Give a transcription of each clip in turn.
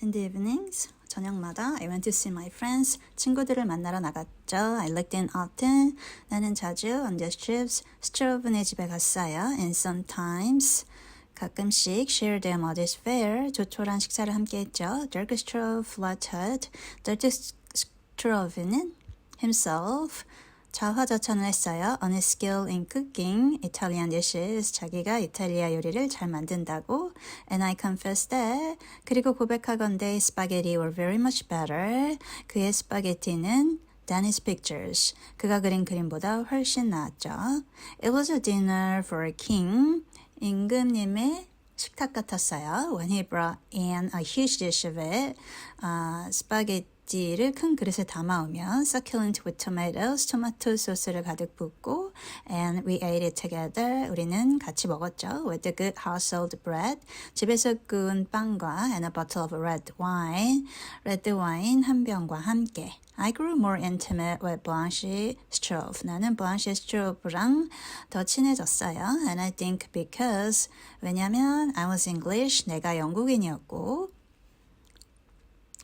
In the evenings, 저녁마다 I went to see my friends. 친구들을 만나러 나갔죠. I looked in often. 나는 자주 on the trips. 스트로브네 집에 갔어요. And sometimes 가끔씩 share their mother's fare. 조촐한 식사를 함께 했죠. Dirk Stroeve fluttered. Dirk Stroeve는 himself 자화자찬을 했어요. On his skill in cooking Italian dishes. 자기가 이탈리아 요리를 잘 만든다고. And I confess that. 그리고 고백하건대 spaghetti were very much better. 그의 스파게티는 than his pictures. 그가 그린 그림보다 훨씬 나았죠. It was a dinner for a king. 임금님의 식탁 같았어요. When he brought in a huge dish of it. 스파게티를 큰 그릇에 담아오면 succulent with tomatoes, 토마토 소스를 가득 붓고 and we ate it together. 우리는 같이 먹었죠. With the good household bread. 집에서 구운 빵과 and a bottle of red wine. 레드 와인 한 병과 함께. I grew more intimate with Blanche Stroeve. 나는 Blanche Stroeve랑 더 친해졌어요. And I think because 왜냐면 I was English. 내가 영국인이었고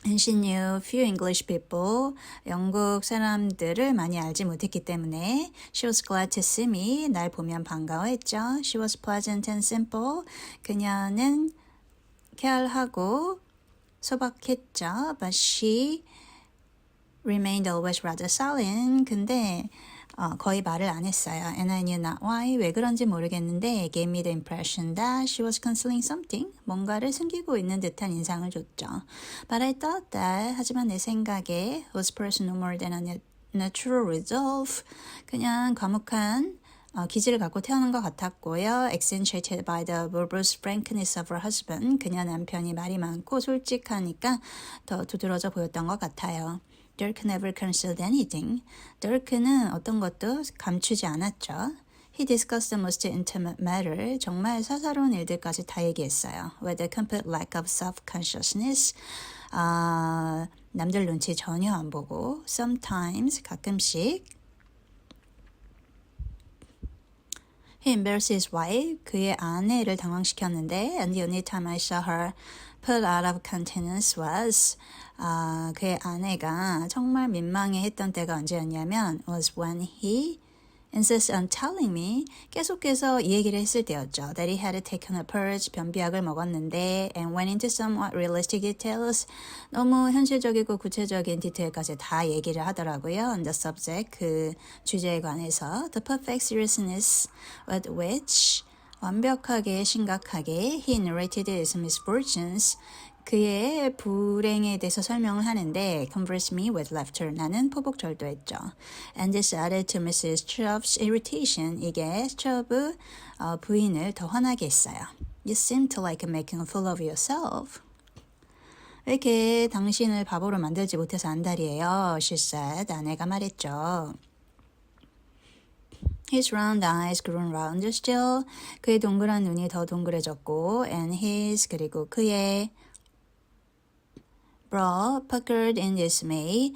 And she knew few English people. 영국 사람들을 많이 알지 못했기 때문에 She was glad to see me. 날 보면 반가워했죠. She was pleasant and simple. 그녀는 쾌활하고 소박했죠. But she remained always rather silent. 근데 거의 말을 안 했어요. And I knew not why. 왜 그런지 모르겠는데 gave me the impression that she was concealing something. 뭔가를 숨기고 있는 듯한 인상을 줬죠. But I thought that. 하지만 내 생각에 was person no more than a natural resolve. 그냥 과묵한 기질을 갖고 태어난 것 같았고요. Accentuated by the verbose frankness of her husband. 그녀 남편이 말이 많고 솔직하니까 더 두드러져 보였던 것 같아요. Dirk never concealed anything. Dirk는 어떤 것도 감추지 않았죠. He discussed the most intimate matter. 정말 사사로운 일들까지 다 얘기했어요. With a complete lack of self-consciousness. 남들 눈치 전혀 안 보고. Sometimes, 가끔씩. He embarrassed his wife. 그의 아내를 당황시켰는데 And the only time I saw her put out of countenance was 그의 아내가 정말 민망해했던 때가 언제였냐면 was when he insisted on telling me 계속해서 이 얘기를 했을 때였죠. That he had taken a purge, 변비약을 먹었는데 and went into somewhat realistic details. 너무 현실적이고 구체적인 디테일까지 다 얘기를 하더라고요. On the subject, 그 주제에 관해서 the perfect seriousness with which 완벽하게 심각하게 he narrated his misfortunes. 그의 불행에 대해서 설명을 하는데 conversed me with laughter. 나는 포복절도했죠. And this added to Mrs. Stroeve's irritation. 이게 스트로브 부인을 더 화나게 했어요. You seem to like making a fool of yourself. 왜 이렇게 당신을 바보로 만들지 못해서 안달이에요? She said. 아내가 말했죠. His round eyes grew rounder still. 그의 동그란 눈이 더 동그래졌고 and his 그리고 그의 brow puckered in dismay.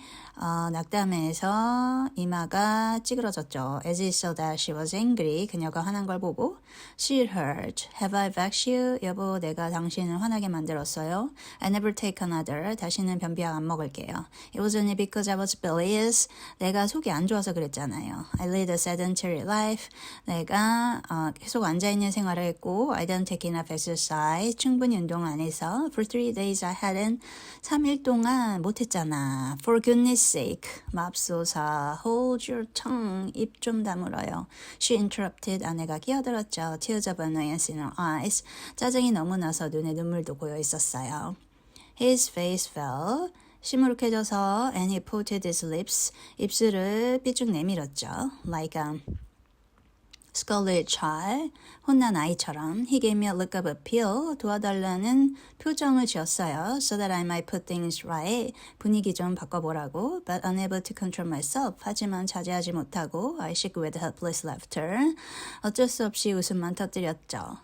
낙담해서 이마가 찌그러졌죠. As he saw that she was angry. 그녀가 화난 걸 보고 She heard. Have I vexed you? 여보, 내가 당신을 화나게 만들었어요. I never take another. 다시는 변비약 안 먹을게요. It was only because I was bilious. 내가 속이 안 좋아서 그랬잖아요. I lead a sedentary life. 내가 계속 앉아있는 생활을 했고 I don't take enough exercise. 충분히 운동을 안 해서 For 3 days I hadn't 3일 동안 못했잖아. For goodness sake. 맙소사. Hold your tongue. 입 좀 다물어요. She interrupted. 아내가 끼어들었죠. Tears of annoyance in her eyes. 짜증이 너무 나서 눈에 눈물도 고여 있었어요. His face fell. 시무룩해져서 and he pouted his lips. 입술을 삐쭉 내밀었죠. Like a scolded child. 혼난 아이처럼. He gave me a look of appeal. 도와달라는 표정을 지었어요. So that I might put things right. 분위기 좀 바꿔보라고. But unable to control myself. 하지만 자제하지 못하고 I shook with helpless laughter. 어쩔 수 없이 웃음만 터뜨렸죠.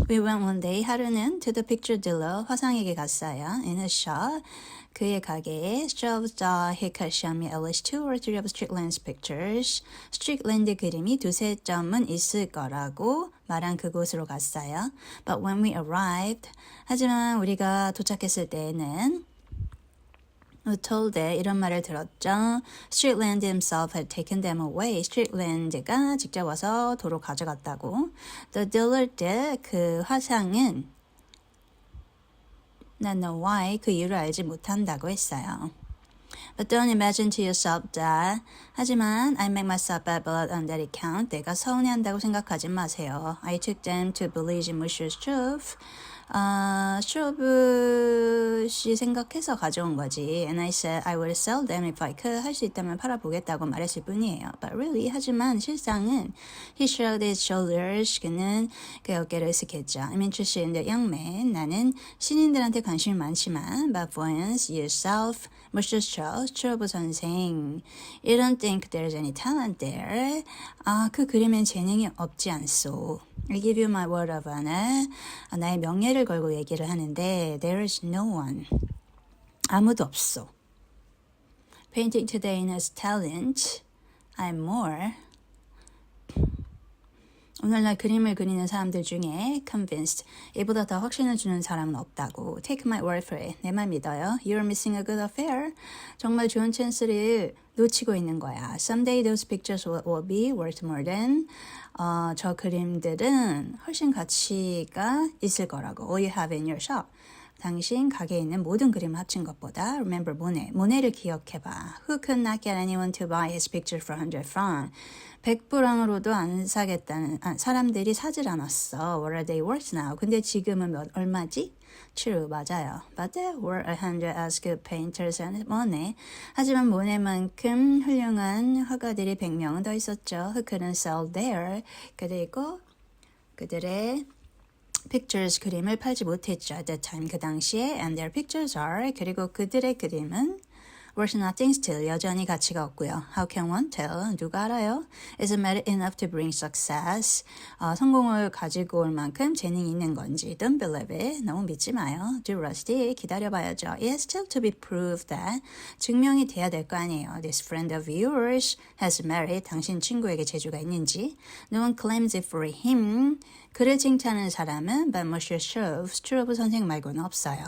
We went one day, 하루는 to the picture dealer, 화상에게 갔어요. In a shop, 그의 가게에 shows he could show me at least 2 or 3 of Strickland's pictures. 스트릭랜드 그림이 두세 점은 있을 거라고 말한 그곳으로 갔어요. But when we arrived, 하지만 우리가 도착했을 때에는 We told that 이런 말을 들었죠. Strickland himself had taken them away. 스트릭랜드가 직접 와서 도로 가져갔다고. The dealer did. 그 화상은 not know why. 그 이유를 알지 못한다고 했어요. But don't imagine to yourself that. 하지만 I make myself bad blood on that account. 내가 서운해한다고 생각하지 마세요. I took them to believe in Monsieur Struve. 스트로브 씨 생각해서 가져온 거지. And I said I would sell them if I could. 할 수 있다면 팔아보겠다고 말했을 뿐이에요. But really, 하지만 실상은 he shrugged his shoulders. 그는 그 어깨를 으쓱했죠. I'm interested in the young man. 나는 신인들한테 관심이 많지만 but for instance, yourself, Mr. 스트로브 선생. You don't think there's any talent there? 그 그림엔 재능이 없지 않소. I give you my word of honor. 나의 명예를 걸고 얘기를 하는데 there is no one. 아무도 없어. Painting today is talent. I'm more. 오늘날 그림을 그리는 사람들 중에 convinced. 이보다 더 확신을 주는 사람은 없다고. Take my word for it. 내 말 믿어요. You're missing a good affair. 정말 좋은 찬스를 놓치고 있는 거야. Someday those pictures will be worth more than. 저 그림들은 훨씬 가치가 있을 거라고. All you have in your shop. 당신 가게에 있는 모든 그림을 합친 것보다 remember 모네를 기억해봐. Who could not get anyone to buy his picture for 100 francs? 100프랑으로도 안 사겠다는 사람들이 사질 않았어. What are they worth now? 근데 지금은 얼마지? True, 맞아요. But there were 100 as good painters and Monet. 하지만 모네만큼 훌륭한 화가들이 100명은 더 있었죠. Who couldn't sell their. 그리고 그들의 pictures 그림을 팔지 못했죠. At that time 그 당시에 and their pictures are 그리고 그들의 그림은 worth nothing still 여전히 가치가 없고요. How can one tell? 누가 알아요? Is it matter enough to bring success? 성공을 가지고 올 만큼 재능이 있는 건지. Don't believe it. 너무 믿지 마요. Do Rusty 기다려봐야죠. It has still to be proved that 증명이 돼야 될 거 아니에요. This friend of yours has merit. 당신 친구에게 재주가 있는지. No one claims it for him. 그를 칭찬하는 사람은 but Monsieur Struve, 스트로브 선생 말고는 없어요.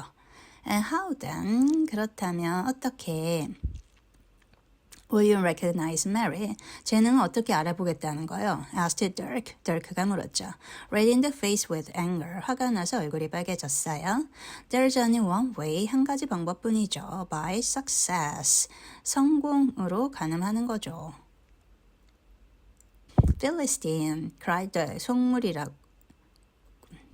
And how then? 그렇다면 어떻게 will you recognize Mary? 재능을 어떻게 알아보겠다는 거요? Asked Dirk. Dirk가 물었죠. Red in the face with anger. 화가 나서 얼굴이 빨개졌어요. There's only one way. 한 가지 방법뿐이죠. By success. 성공으로 가늠하는 거죠. Philistine. cried the 속물이라고.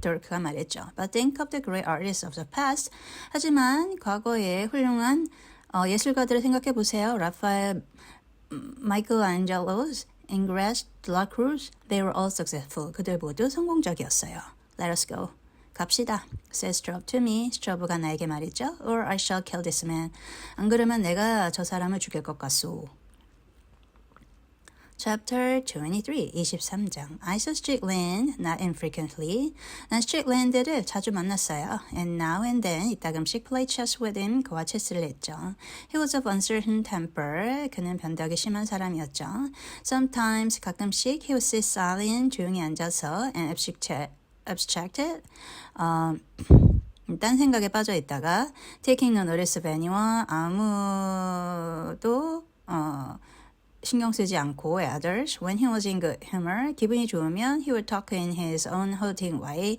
Dirk가 말했죠. But think of the great artists of the past. 하지만 과거의 훌륭한 예술가들을 생각해 보세요. 라파엘, 마이클안젤로스, 잉그레스, 드라크루스, they were all successful. 그들 모두 성공적이었어요. Let us go. 갑시다. says Struve to me. 스트로브가 나에게 말했죠. Or I shall kill this man. 안 그러면 내가 저 사람을 죽일 것 같소. Chapter 23, 23장. I saw Strickland not infrequently. 난 스트릭랜드를 자주 만났어요. And now and then 이따금씩 play chess with him. 그와 체스를 했죠. He was of uncertain temper. 그는 변덕이 심한 사람이었죠. Sometimes 가끔씩 he would sit silent. 조용히 앉아서 and abstracted. 딴 생각에 빠져 있다가 taking no notice of anyone. 아무도 신경 쓰지 않고 others. When he was in good humor, 기분이 좋으면 he would talk in his own halting way.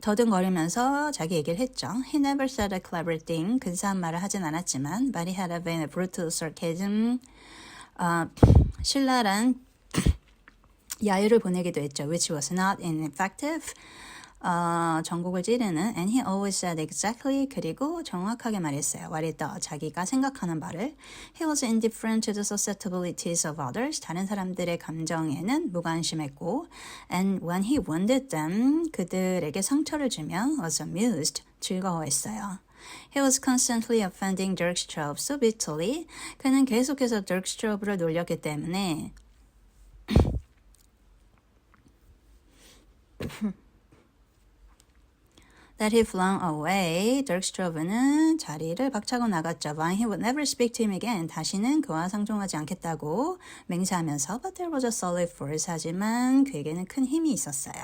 더듬거리면서 자기 얘기를 했죠. He never said a clever thing. 근사한 말을 하진 않았지만 but he had a vein of brutal sarcasm. 신랄한 야유를 보내기도 했죠. Which was not ineffective. 전곡을 찌르는 and he always said exactly 그리고 정확하게 말했어요. What he thought 자기가 생각하는 말을 he was indifferent to the susceptibilities of others 다른 사람들의 감정에는 무관심했고 and when he wounded them 그들에게 상처를 주면 was amused 즐거워했어요. He was constantly offending Dirk Struve so bitterly 그는 계속해서 Dirk Struve를 놀렸기 때문에 that he flung away. 덜크스트로브는 자리를 박차고 나갔죠. Vine he would never speak to him again. 다시는 그와 상종하지 않겠다고 맹세하면서 But there was a solid force. 하지만 그에게는 큰 힘이 있었어요.